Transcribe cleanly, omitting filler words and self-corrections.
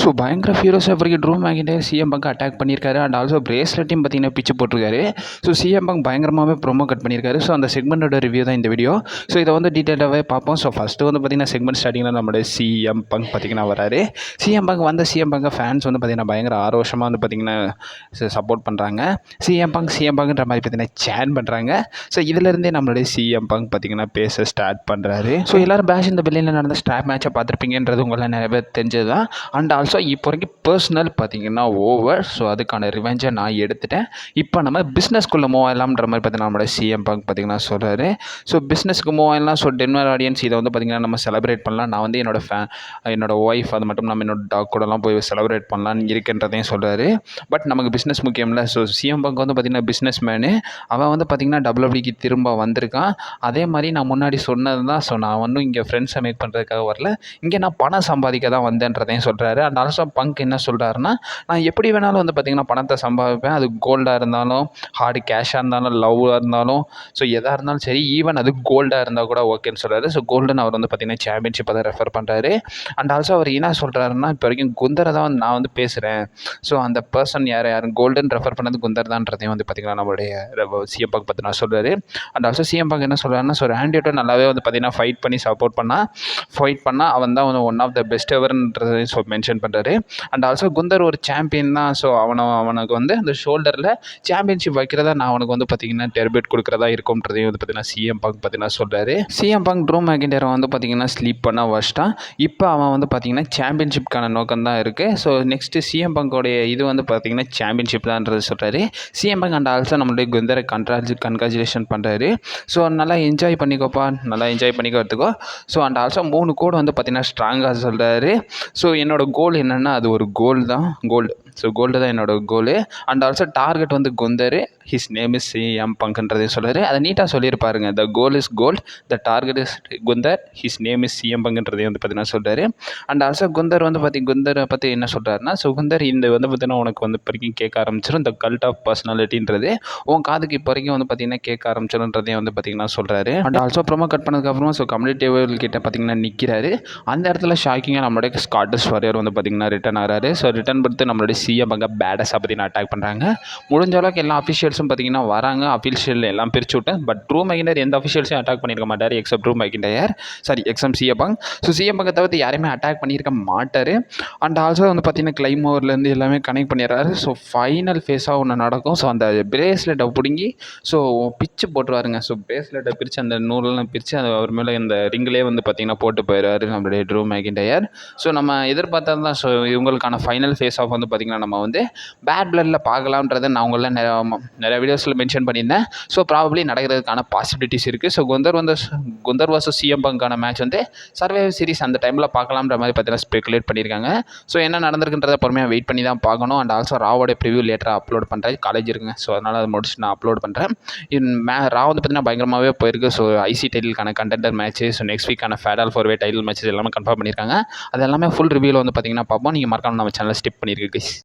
So பயங்கர ஃபியூரியஸாக பிறகு Drew McIntyre CM Punk attack பண்ணியிருக்காரு. அண்ட் ஆல்சோ பிரேஸ்லெட்டையும் பார்த்தீங்கன்னா பிச்சு போட்டிருக்காரு. ஸோ சிஎம் பங்க் பயங்கரமாகவே ப்ரோமோ கட் பண்ணியிருக்காரு. ஸோ அந்த செக்மெண்ட்டோட ரிவ்யூ தான் இந்த வீடியோ. ஸோ இதை வந்து டீட்டெயிலாகவே பார்ப்போம். ஸோ ஃபஸ்ட்டு வந்து பார்த்திங்கன்னா செக்மெண்ட் ஸ்டார்டிங்கில் நம்மளுடைய சிஎம் பங்க் பார்த்திங்கன்னா வராரு. சிஎம் பங்க் வந்த சிஎம் பங்க் ஃபேன்ஸ் வந்து பார்த்திங்கன்னா பயங்கர ஆரோஷமாக வந்து பார்த்திங்கன்னா சப்போர்ட் பண்ணுறாங்க. சிஎம் பங்க்ன்ற மாதிரி பார்த்திங்கன்னா சேன் பண்ணுறாங்க. ஸோ இதிலேருந்தே நம்மளுடைய சிஎம் பங்க் பார்த்திங்கன்னா பேச ஸ்டார்ட் பண்ணுறாரு. ஸோ எல்லோரும் பேஷ் இந்த பில்லியில் நடந்த ஸ்டாப் மேட்சை பார்த்துருப்பீங்கன்றது உங்களை நிறைய பேர் தெரிஞ்சது தான். அண்ட் ஆல்சோ இப்போ வரைக்கும் பர்சனல் பார்த்திங்கன்னா ஓவர். ஸோ அதுக்கான ரிவெஞ்சை நான் எடுத்துட்டேன். இப்போ நம்ம பிஸ்னஸ்க்குள்ளே மூவ் ஆகலாம்ன்ற மாதிரி பார்த்திங்கன்னா நம்மளோட சிஎம் பங்க் பார்த்திங்கன்னா சொல்கிறாரு. ஸோ பிஸ்னஸ்க்கு மூவ் ஆகலாம். ஸோ டென்வர் ஆடியன்ஸ் இதை வந்து பார்த்திங்கன்னா நம்ம செலிப்ரேட் பண்ணலாம். நான் வந்து என்னோட ஒய்ஃப் அது மட்டும் நம்ம என்னோட டாக் கூடலாம் போய் செலிப்ரேட் பண்ணலான்னு இருக்குன்றதையும் சொல்கிறாரு. பட் நமக்கு பிஸ்னஸ் முக்கியமில்ல. ஸோ சிஎம் பங்க் வந்து பார்த்திங்கன்னா பிஸ்னஸ் மேனு. அவன் வந்து பார்த்திங்கன்னா டபிள்யூடபிள்யூக்கு திரும்ப வந்திருக்கான். அதே மாதிரி நான் முன்னாடி சொன்னது தான். ஸோ நான் ஒன்றும் இங்கே ஃப்ரெண்ட்ஸை மேக் பண்ணுறதுக்காக வரல, இங்கே நான் பணம் சம்பாதிக்க தான் வந்தேன்றதையும் சொல்கிறாரு. அண்ட் ஆல்சோ பங்க் என்ன சொல்கிறாருன்னா, நான் எப்படி வேணாலும் வந்து பார்த்திங்கன்னா பணத்தை சம்பாதிப்பேன். அது கோல்டாக இருந்தாலும், ஹார்டு கேஷாக இருந்தாலும், லவ்வாக இருந்தாலும், ஸோ எதாக இருந்தாலும் சரி, ஈவன் அது கோல்டாக இருந்தால் கூட ஓகேன்னு சொல்கிறாரு. ஸோ கோல்டுன்னு அவர் வந்து பார்த்திங்கன்னா சாம்பியன்ஷிப்பை தான் ரெஃபர் பண்ணுறாரு. அண்ட் ஆல்சோ அவர் என்ன சொல்கிறாருன்னா, இப்போ வரைக்கும் குந்தரை தான் நான் வந்து பேசுகிறேன். ஸோ அந்த பர்சன் யார் கோல்டுன்னு ரெஃபர் பண்ணது குந்தர் தான்றதையும் வந்து பார்த்திங்கன்னா நம்மளுடைய சிஎம் பங்க் பற்றி நான் சொல்கிறாரு. அண்ட் ஆல்சோ சிஎம் பங்க் என்ன சொல்கிறாருன்னா, ஸோ ரேண்டியோட நல்லாவே வந்து பார்த்திங்கன்னா ஃபைட் பண்ணி சப்போர்ட் பண்ணால் அவன் தான் ஒன் ஆஃப் த பெஸ்ட் எவர்ன்றதையும் மென்ஷன் பண்ணுறாரு. அண்ட் ஆல்சோ குந்தர் ஒரு சாம்பியன் தான். ஸோ அவனுக்கு வந்து அந்த ஷோல்டரில் சாம்பியன்ஷிப் வைக்கிறதா நான் அவனுக்கு வந்து பார்த்திங்கன்னா டெர்பேட் கொடுக்குறதா இருக்கும்ன்றதையும் வந்து பார்த்திங்கன்னா சிஎம் பங்க் பார்த்திங்கன்னா சொல்கிறாரு. சிஎம் பங்க் ட்ரூ மேக்கின்டையரை வந்து பார்த்திங்கன்னா ஸ்லீப் பண்ண வச்சிட்டான். இப்போ அவன் வந்து பார்த்திங்கன்னா சாம்பியன்ஷிப்கான நோக்கம் தான் இருக்குது. ஸோ நெக்ஸ்ட்டு சிஎம் பங்கோடைய இது வந்து பார்த்திங்கன்னா சாம்பியன்ஷிப் தான்ன்றது சொல்கிறாரு. சிஎம் பங்க் அண்ட் ஆல்சோ நம்மளுடைய குந்தரை கன்கிராச்சுலேஷன் பண்ணுறாரு. ஸோ நல்லா என்ஜாய் பண்ணிக்கோப்பா, நல்லா என்ஜாய் பண்ணிக்கிறதுக்கோ. ஸோ அண்ட் ஆல்சோ 3 கோடு வந்து பார்த்திங்கன்னா ஸ்ட்ராங்காக சொல்கிறாரு. ஸோ என்னோடய கோல் என்னென்னா அது ஒரு கோல் தான், கோல்டு. ஸோ கோல்டு தான் என்னோடய கோலு. அண்ட் ஆல்சோ டார்கெட் வந்து Gunther, his name is CM பங்க்ன்றதையும் சொல்கிறாரு. அதை நீட்டாக சொல்லியிருப்பாருங்க. The goal is gold, the target is Gunther, his name is CM பங்க்ன்றதையும் வந்து பார்த்திங்கன்னா சொல்கிறாரு. அண்ட் ஆல்சோ குந்தர் வந்து குந்தரை பற்றி என்ன சொல்கிறாருன்னா, ஸோ குந்தர் இந்த வந்து பார்த்திங்கன்னா உனக்கு வந்து இப்போ வரைக்கும் கேட்க ஆரம்பிச்சிடும். இந்த கல்ட் ஆஃப் பர்சனாலிட்டின்றது உன் காதுக்கு இப்போ வரைக்கும் வந்து பார்த்திங்கன்னா கேட்க ஆரம்பிச்சிடும்ன்றதையும் வந்து பார்த்திங்கன்னா சொல்கிறாரு. அண்ட் ஆல்சோ ப்ரோமோ கட் பண்ணதுக்கப்புறமா ஸோ கம்யூனிட்டி டேபிள் கிட்ட பார்த்திங்கன்னா நிற்கிறாரு. அந்த இடத்துல ஷாக்கிங்காக நம்மளுடைய ஸ்காட்டிஷ் வாரியர் வந்து பார்த்திங்கன்னா ரிட்டன் ஆகிறாரு. ஸோ ரிட்டன் கொடுத்து நம்மளுடைய சிஎம் பங்க பேடஸாக பார்த்திங்கன்னா அட்டாக் பண்ணுறாங்க. முடிஞ்ச அளவுக்கு எல்லா அஃபிஷியல்ஸும் பார்த்திங்கன்னா வராங்க. அஃபிஷியல் எல்லாம் பிரிச்சு விட்டேன். பட் ட்ரூ மேக்கின்டையர் எந்த அஃபிஷியல்ஸையும் அட்டாக் பண்ணியிருக்க மாட்டார் accept true McIntyre, accept CM bunk. So CM பங்கை தவிர்த்து யாரையுமே அட்டாக் பண்ணியிருக்க மாட்டார். அண்ட் ஆல்சோ வந்து பார்த்திங்கன்னா கிளைம் ஓவர்லேருந்து எல்லாமே கனெக்ட் பண்ணிடுறாரு. ஸோ ஃபைனல் ஃபேஸாக ஒன்று நடக்கும். ஸோ அந்த பிரேஸ்லெட்டை பிடுங்கி ஸோ பிச்சு போட்டுருவாருங்க. ஸோ பிரேஸ்லெட்டை பிரித்து அந்த நூலெலாம் பிரித்து அது அவர் மேலே இந்த ரிங்கிலே வந்து பார்த்திங்கன்னா போட்டு போயிடுவார் நம்மளுடைய ட்ரூ மேக்கின்டையர். ஸோ நம்ம எதிர்பார்த்தது தான். ஸோ இவங்களுக்கான ஃபைனல் ஃபேஸ் ஆஃப் வந்து பார்த்திங்கன்னா நம்ம வந்து பேட் பிளட்டில் பார்க்கலாம்ன்றதை நான் உங்களை நிறைய வீடியோஸில் மென்ஷன் பண்ணியிருந்தேன். ஸோ ப்ராபப்ளி நடக்கிறதுக்கான பாசிபிலிட்டிஸ் இருக்குது. ஸோ குந்தர் வர்சஸ் சிஎம் பங்கான மேட்ச் வந்து சர்வைவர் சீரிஸ் அந்த டைமில் பார்க்கலாம்ன்ற மாதிரி பார்த்தீங்கன்னா ஸ்பெகுலேட் பண்ணியிருக்காங்க. ஸோ என்ன நடந்திருக்குன்றதை பொறுமையாக வெயிட் பண்ணி தான் பார்க்கணும். அண்ட் ஆல்சோ ராவோட ப்ரிவியூ லேட்டராக அப்லோட் பண்ணுறேன். காலேஜ் இருக்குங்க. ஸோ அதனால் அதை முடிச்சு நான் அப்லோட் பண்ணுறேன். ரா வந்து பார்த்திங்கன்னா பயங்கரமாகவே போயிருக்கு. ஸோ ஐசி டைட்டிலுக்கான கண்டெண்டர் மேட்ச்சு, ஸோ நெக்ஸ்ட் வீக்கான ஃபேடல் 4-வே டைட்டில் மேட்சஸ் எல்லாமே கன்ஃபார்ம் பண்ணியிருக்காங்க. அது எல்லாமே ஃபுல் ரிவ்யூவில் வந்து பார்த்திங்கன்னா பார்ப்போம். நீங்கள் மறக்காம நம்ம சேனலை ஸ்டிப் பண்ணியிருக்கு கைஸ்.